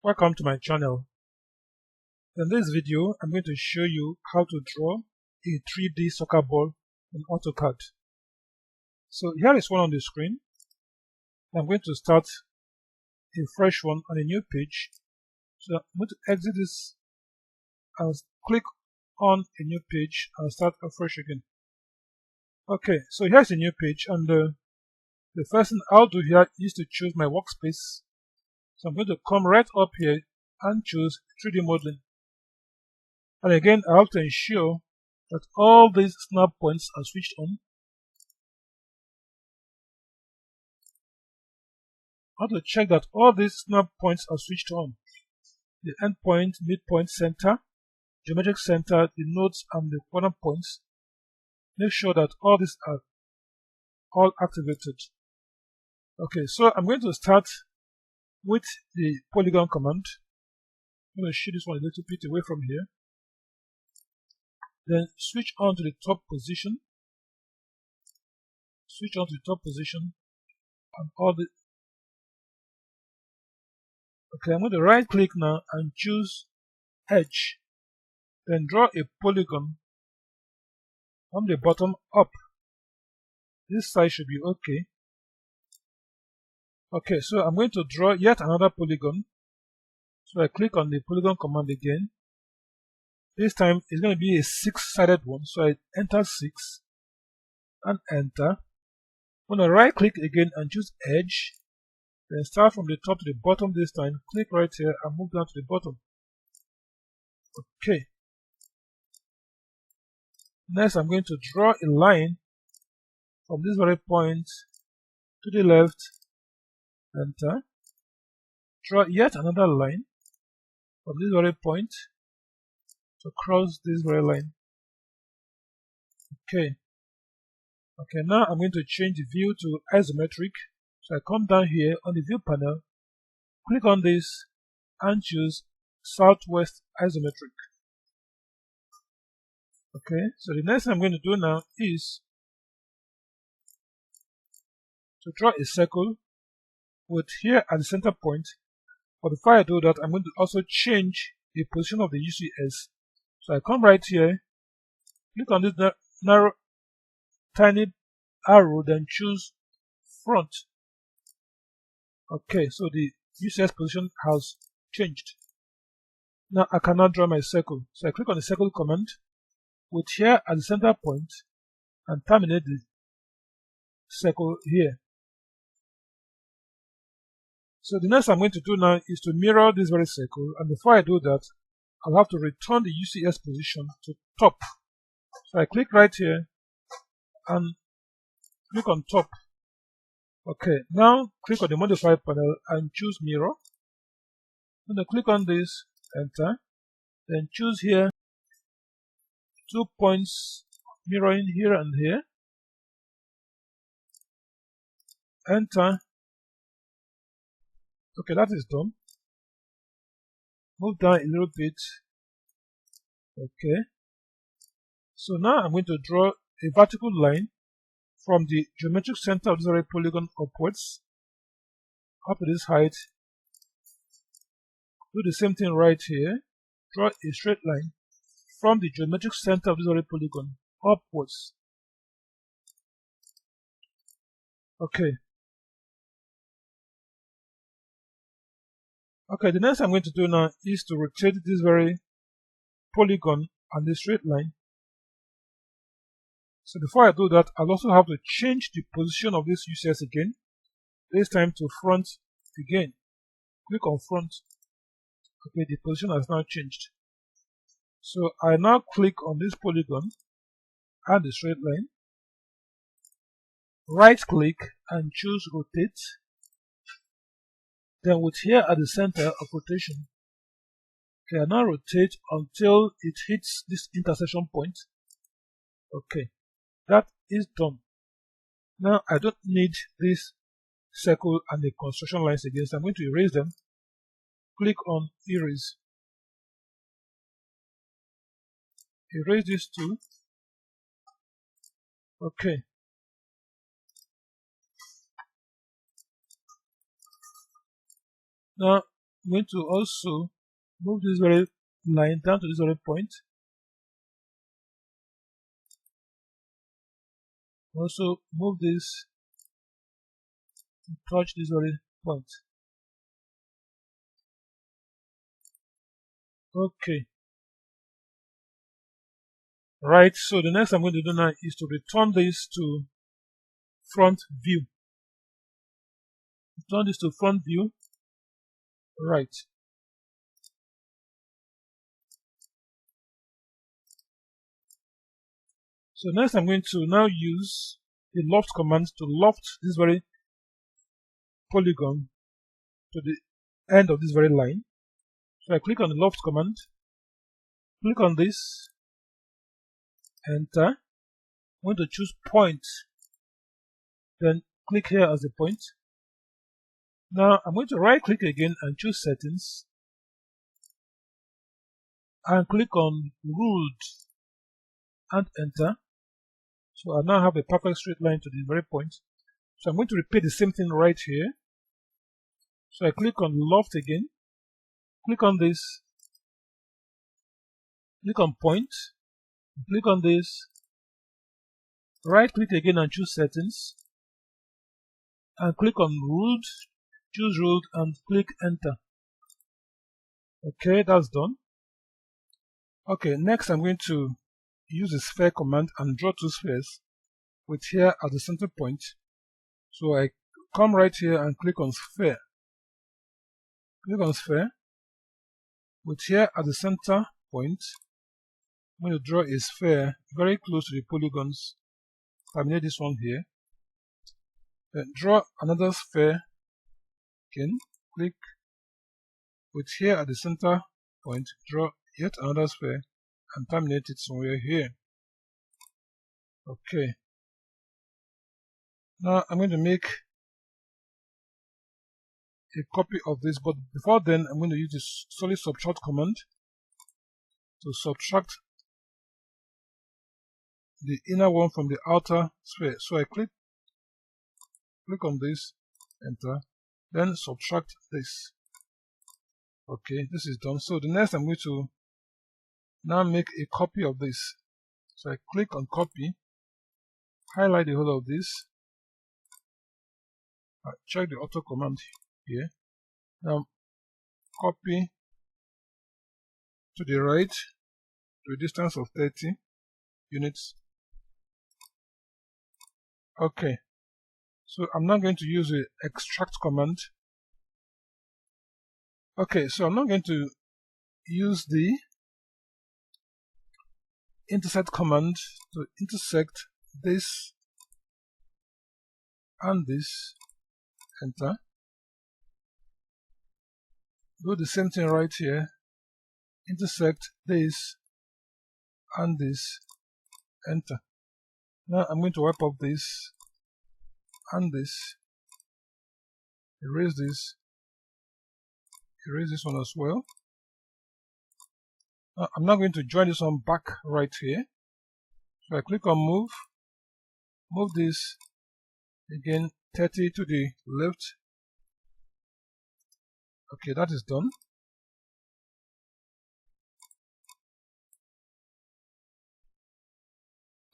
Welcome to my channel. In this video, I'm going to show you how to draw a 3D soccer ball in AutoCAD. So here is one on the screen. I'm going to start a fresh one on a new page. So I'm going to exit this and click on a new page and start afresh again. Okay, so here's a new page, and the first thing I'll do here is to choose my workspace. So I'm going to come right up here and choose 3D modeling. And again, I have to ensure that all these snap points are switched on. I have to check that all these snap points are switched on. The endpoint, midpoint, center, geometric center, the nodes, and the corner points. Make sure that all these are all activated. Okay, so I'm going to start with the polygon command. I'm going to shift this one a little bit away from here. Then switch on to the top position. Switch on to the top position and all the. Okay, I'm going to right click now and choose edge. Then draw a polygon from the bottom up. This side should be okay. Okay, so I'm going to draw yet another polygon. So I click on the polygon command again. This time it's going to be a 6-sided one, so I enter 6 and enter. I'm going to right click again and choose edge. Then start from the top to the bottom this time. Click right here and move down to the bottom. Okay. Next, I'm going to draw a line from this very point to the left. Enter. Draw yet another line from this very point to cross this very line. Okay. Okay, now I'm going to change the view to isometric. So I come down here on the view panel, click on this, and choose Southwest Isometric. Okay, so the next thing I'm going to do now is to draw a circle with here at the center point. But before I do that, I'm going to also change the position of the UCS. So I come right here, click on this narrow, tiny arrow, then choose front. Okay, so the UCS position has changed. Now I cannot draw my circle. So I click on the circle command with here at the center point and terminate the circle here. So the next I'm going to do now is to mirror this very circle, and before I do that, I'll have to return the UCS position to top. So I click right here and click on top. Okay, now click on the modify panel and choose mirror. I'm going to click on this, enter, then choose here 2 points mirroring here and here. Enter. Okay, that is done. Move down a little bit. Okay. So now I'm going to draw a vertical line from the geometric center of this very polygon upwards up to this height. Do the same thing right here. Draw a straight line from the geometric center of this very polygon upwards. Okay. Okay, the next I'm going to do now is to rotate this very polygon and the straight line. So before I do that, I'll also have to change the position of this UCS again. This time to front again. Click on front. Okay, the position has now changed. So I now click on this polygon and the straight line. Right click and choose rotate. Then with here at the center of rotation, okay, I now rotate until it hits this intersection point. Okay, that is done. Now I don't need this circle and the construction lines again, so I'm going to erase them. Click on erase. Erase these two. Okay. Now I'm going to also move this very line down to this very point. Also move this to touch this very point. Okay. Right, so the next I'm going to do now is to return this to front view. Return this to front view. Right. So next I'm going to now use the loft command to loft this very polygon to the end of this very line. So I click on the loft command, click on this, enter. I'm going to choose point, then click here as a point. Now I'm going to right click again and choose settings and click on ruled and enter. So I now have a perfect straight line to the very point. So I'm going to repeat the same thing right here. So I click on loft again, click on this, click on point, click on this, right click again and choose settings, and click on ruled, choose ruled and click enter. Okay, that's done. Okay, next I'm going to use the sphere command and draw two spheres with here at the center point. So I come right here and click on sphere. Click on sphere. With here at the center point, I'm going to draw a sphere very close to the polygons. Terminate this one here. Then draw another sphere. Again, click. With here at the center point, draw yet another sphere and terminate it somewhere here. Okay. Now I'm going to make a copy of this, but before then I'm going to use this solid subtract command to subtract the inner one from the outer sphere. So I click on this, enter, then subtract this. Okay, this is done. So the next I'm going to now make a copy of this. So I click on copy, highlight the whole of this, check the auto command here. Now copy to the right to a distance of 30 units. Okay, so I'm now going to use the extract command. Okay, so I'm now going to use the intersect command to intersect this and this, enter. Do the same thing right here, intersect this and this, enter. Now I'm going to wipe off this and this, erase this one as well. Now I'm now going to join this one back right here. So I click on move this again 30 to the left. Okay, that is done.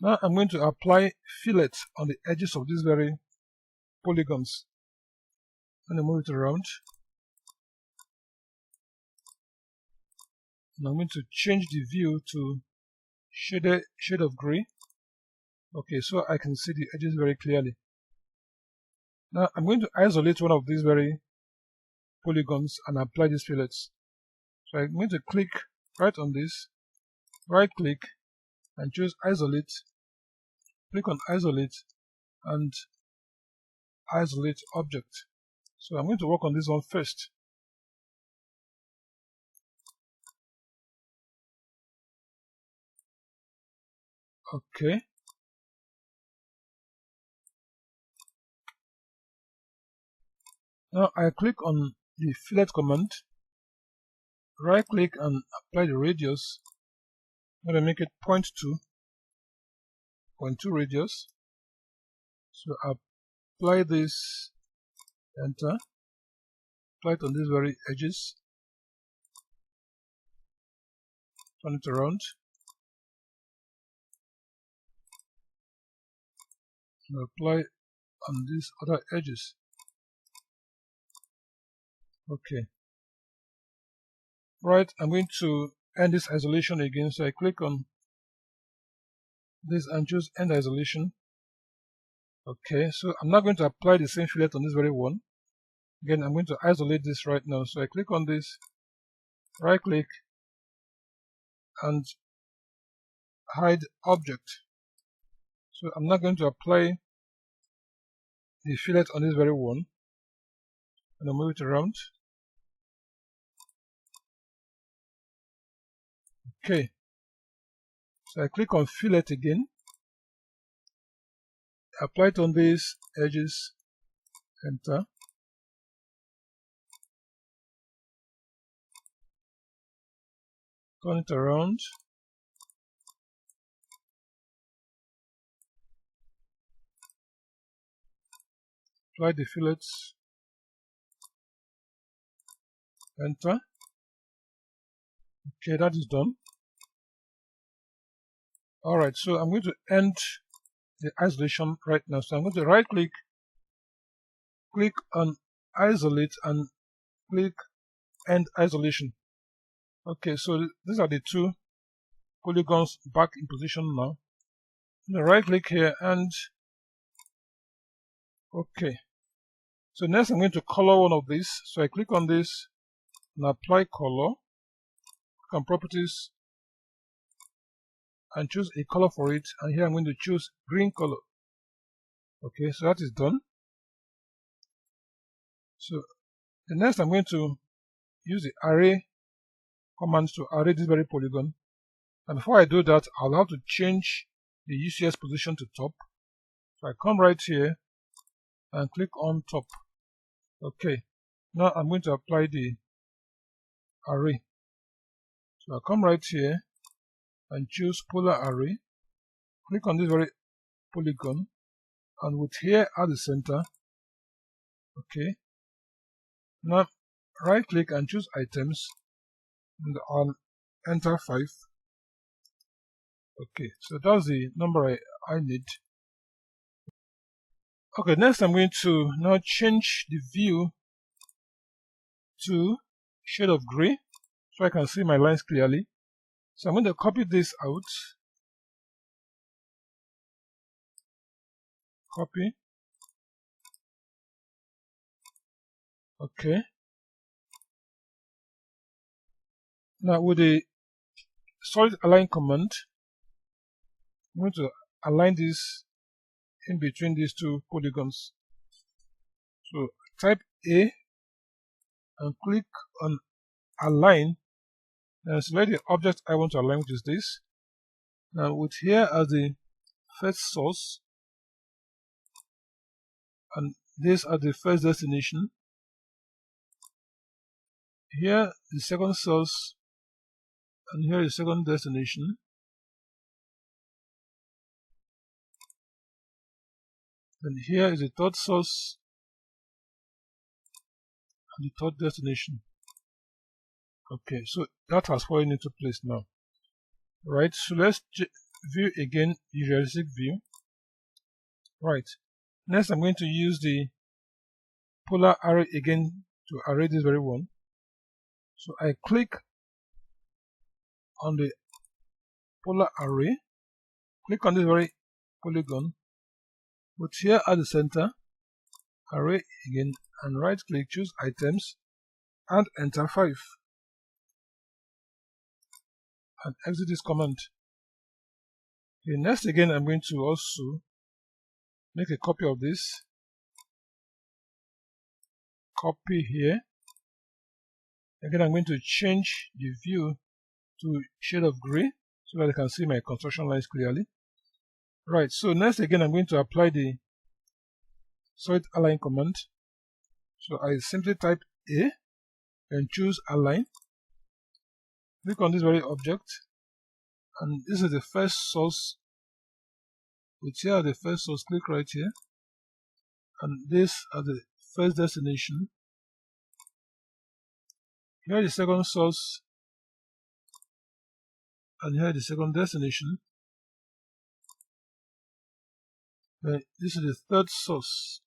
Now I'm going to apply fillet on the edges of these very polygons. I'm going to move it around. And I'm going to change the view to shade of gray. Okay, so I can see the edges very clearly. Now I'm going to isolate one of these very polygons and apply these fillets. So I'm going to click right on this, right click and choose isolate, click on isolate and isolate object. So I'm going to work on this one first. Okay. Now I click on the fillet command, right click and apply the radius. I'm going to make it 0.2 radius. So apply this, enter, apply it on these very edges, turn it around, and apply on these other edges. Okay. Right, I'm going to end this isolation again, so I click on this and choose end isolation. Okay, so I'm not going to apply the same fillet on this very one. Again, I'm going to isolate this right now, so I click on this, right click, and hide object. So I'm not going to apply the fillet on this very one, and I'll move it around. Okay, so I click on fillet again, apply it on these edges, enter. Turn it around. Apply the fillets, enter. Okay, that is done. Alright, so I'm going to end the isolation right now. So I'm going to right click, click on isolate, and click end isolation. Okay, so these are the two polygons back in position now. I'm going to right click here and okay. So next I'm going to color one of these. So I click on this and apply color. Click on properties and choose a color for it, and here I'm going to choose green color. Okay, so that is done. So the next I'm going to use the array command to array this very polygon, and before I do that I'll have to change the UCS position to top. So I come right here and click on top. Okay, now I'm going to apply the array. So I come right here and choose polar array, click on this very polygon, and with here at the center. Okay, now right click and choose items, and I'll enter 5. Okay, so that's the number I need. Okay, next I'm going to now change the view to shade of gray so I can see my lines clearly. So I'm going to copy this out, copy. Okay. Now with the solid align command, I'm going to align this in between these two polygons. So type A and click on align, and select the object I want to align, which is this. Now with here as the first source and this as the first destination, here the second source, and here is second destination. And here is the third source and the third destination. Okay, so that has fallen into place now. Right, so let's view again the realistic view. Right, next I'm going to use the polar array again to array this very one. So I click on the polar array, click on this very polygon, put here at the center, array again, and right click, choose items, and enter 5. And exit this command. Okay, next again I'm going to also make a copy of this, copy here. Again I'm going to change the view to shade of gray so that I can see my construction lines clearly. Right, so next again I'm going to apply the solid align command. So I simply type A and choose align. Click on this very object, and this is the first source. With here the first source, click right here, and this are the first destination. Here is the second source, and here is the second destination. Then this is the third source,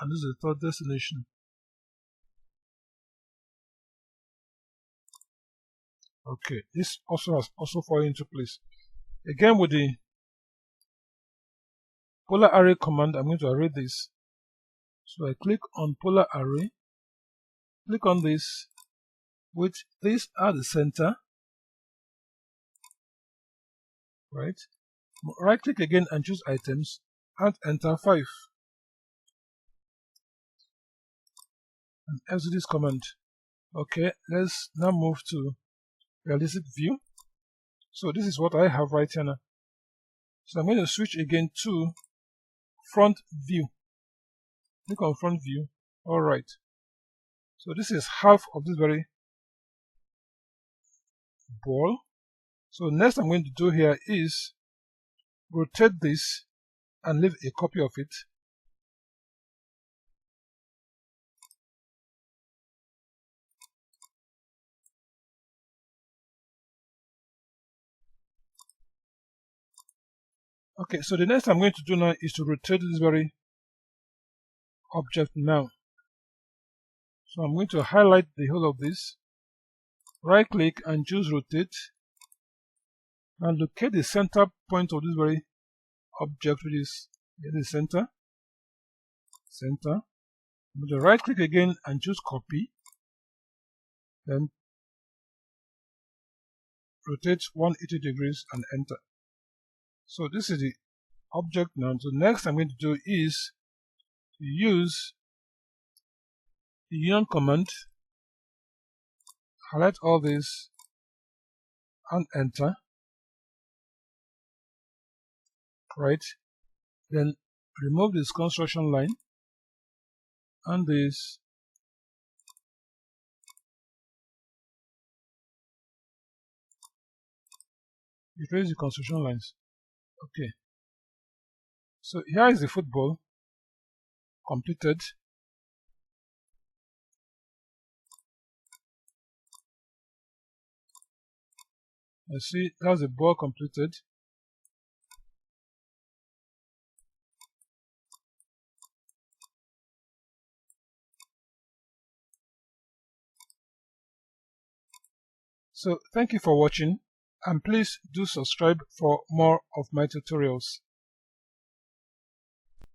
and this is the third destination. Okay, this also has fallen into place. Again, with the polar array command, I'm going to array this. So I click on polar array, click on this, with this at the center, right? Right click again and choose items and enter 5. And exit this command. Okay, let's now move to realistic view. So this is what I have right here now. So I'm going to switch again to front view. Click on front view. Alright. So this is half of this very ball. So next I'm going to do here is rotate this and leave a copy of it. Okay, so the next I'm going to do now is to rotate this very object now. So I'm going to highlight the whole of this, right click and choose rotate, and locate the center point of this very object, which is in the center. I'm going to right click again and choose copy, then rotate 180 degrees and enter. So this is the object now. So next I'm going to do is to use the union command, highlight all this and enter, right? Then remove this construction line and this, erase the construction lines. Okay, so here is the football completed. I see that's the ball completed. So thank you for watching, and please do subscribe for more of my tutorials.